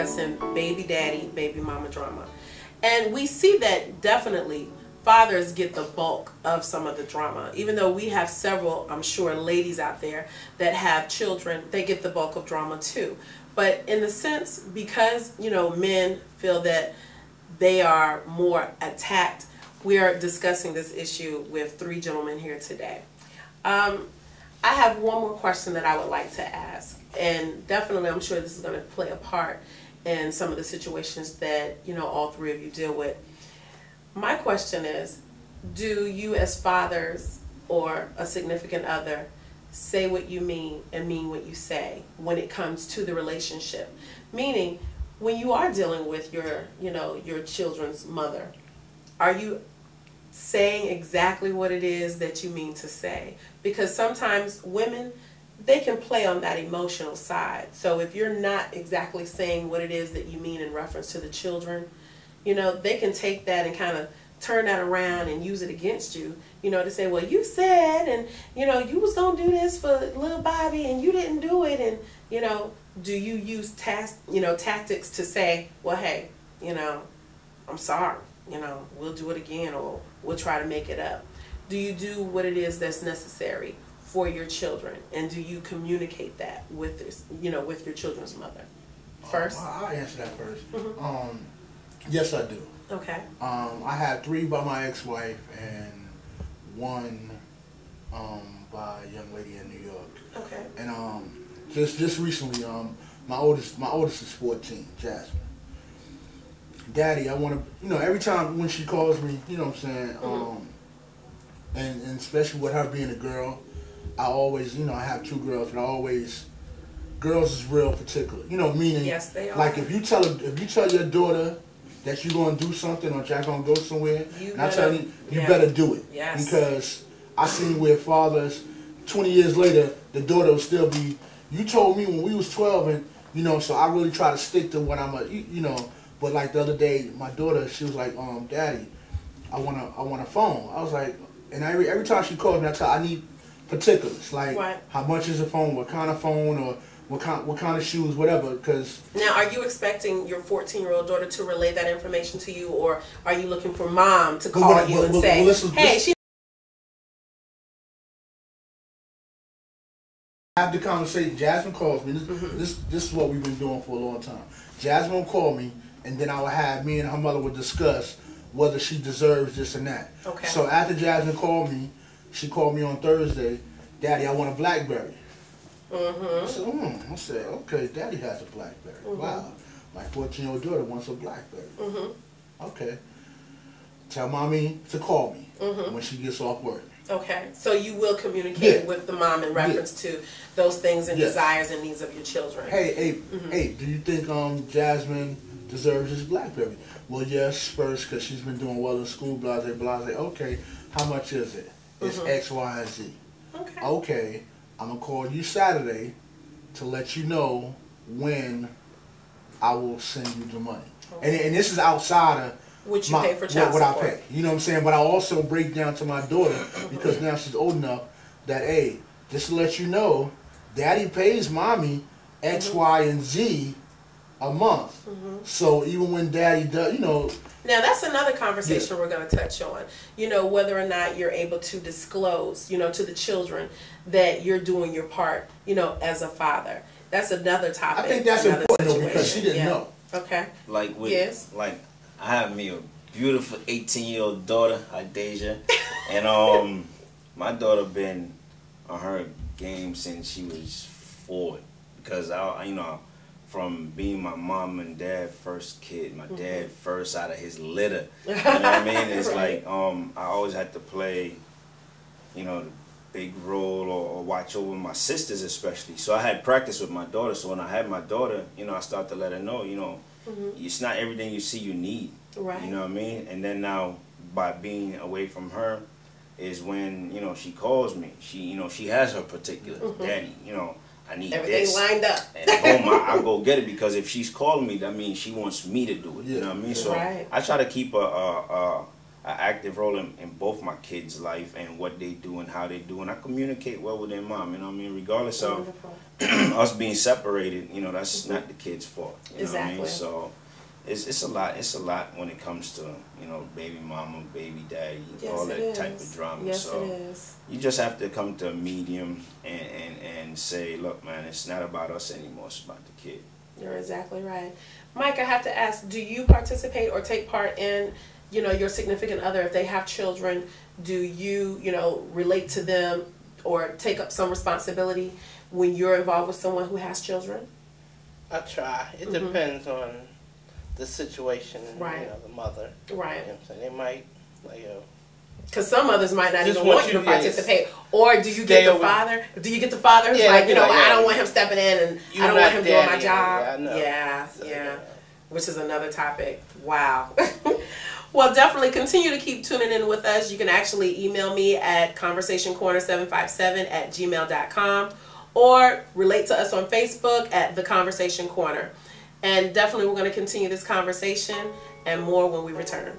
discussing baby daddy, baby mama drama. And we see that definitely fathers get the bulk of some of the drama. Even though we have several, I'm sure, ladies out there that have children, they get the bulk of drama too. But in the sense, because, you know, men feel that they are more attacked, we are discussing this issue with three gentlemen here today. I have one more question that I would like to ask, and definitely I'm sure this is going to play a part in some of the situations that, you know, all three of you deal with. My question is, do you as fathers or a significant other say what you mean and mean what you say when it comes to the relationship? Meaning, when you are dealing with your, you know, your children's mother, are you saying exactly what it is that you mean to say? Because sometimes women, they can play on that emotional side. So if you're not exactly saying what it is that you mean in reference to the children, you know, they can take that and kind of turn that around and use it against you, you know, to say, well, you said, and, you know, you was going to do this for little Bobby and you didn't do it. And, you know, do you use tactics to say, well, hey, you know, I'm sorry, you know, we'll do it again, or we'll try to make it up? Do you do what it is that's necessary for your children? And do you communicate that with this, you know, with your children's mother? First? I'll answer that first. Mm-hmm. Yes, I do. Okay. I had 3 by my ex-wife and 1 by a young lady in New York. Okay. And just recently, my oldest is 14, Jasmine. Daddy, I want to, you know, every time when she calls me, you know what I'm saying, and especially with her being a girl, I always, you know, I have 2 girls, but girls is real particular, you know, meaning, yes, they are. like if you tell your daughter that you're going to do something or you're going to go somewhere, and I tell you, you better do it. Yes. Because I seen where fathers, 20 years later, the daughter will still be, you told me when we was 12, and, you know, so I really try to stick to what you know, but like the other day, my daughter, she was like, Daddy, I want a phone. I was like, and every time she calls me, I tell her I need particulars, like how much is the phone, what kind of phone, or what kind of shoes, whatever. Because now, are you expecting your 14-year-old daughter to relay that information to you, or are you looking for mom to call you and say, hey, she have the conversation? Jasmine calls me. This is what we've been doing for a long time. Jasmine will call me, and then I will have me and her mother would discuss whether she deserves this and that. Okay. So after Jasmine called me, she called me on Thursday. Daddy, I want a BlackBerry. I said, okay, Daddy has a BlackBerry. Wow. My 14-year-old daughter wants a BlackBerry. Okay. Tell mommy to call me when she gets off work. Okay. So you will communicate with the mom in reference to those things and desires and needs of your children. Hey, do you think Jasmine deserves this BlackBerry? Well, yes, first, because she's been doing well in school, blah, blah, blah. Okay, how much is it? It's X, Y, and Z. Okay. Okay, I'm going to call you Saturday to let you know when I will send you the money. Okay. And this is outside of what you pay for child support. What I pay. You know what I'm saying? But I also break down to my daughter, because now she's old enough, that, hey, just to let you know, Daddy pays mommy X, Y, and Z a month. So even when Daddy does, you know. Now that's another conversation we're going to touch on. You know, whether or not you're able to disclose, you know, to the children that you're doing your part, you know, as a father. That's another topic. I think that's important though, because she didn't know. Okay. Like like I have me a beautiful 18-year-old daughter, Deja, and my daughter been on her game since she was 4, because you know, from being my mom and dad first kid, my dad first out of his litter. You know what I mean? It's like I always had to play, you know, the big role or watch over my sisters especially. So I had practice with my daughter. So when I had my daughter, you know, I started to let her know, you know, it's not everything you see you need. Right. You know what I mean? And then now by being away from her is when, you know, she calls me. She, you know, she has her particulars. Daddy, you know, I need everything lined up. And boom, I go get it, because if she's calling me, that means she wants me to do it. You know what I mean? So I try to keep I active role in both my kids' life and what they do and how they do, and I communicate well with their mom. You know what I mean? Regardless of us being separated, you know, that's not the kid's fault. You know what I mean? So it's a lot. It's a lot when it comes to, you know, baby mama, baby daddy, all that type of drama. Yes, so it is. you just have to come to a medium and say, look, man, it's not about us anymore. It's about the kid. You're exactly right. Mike, I have to ask, do you participate or take part in, you know, your significant other, if they have children, do you, you know, relate to them or take up some responsibility when you're involved with someone who has children? I try. It depends on the situation, right. You know, the mother. Right. You know what I'm saying? They might, like, because some mothers might not just even want you to participate. Or do you get the father? Do you get the father who's like, you know, I don't want him stepping in and I don't want him doing my job? Yeah, yeah. Which is another topic. Wow. Well, definitely continue to keep tuning in with us. You can actually email me at conversationcorner757@gmail.com or relate to us on Facebook at The Conversation Corner. And definitely we're going to continue this conversation and more when we return.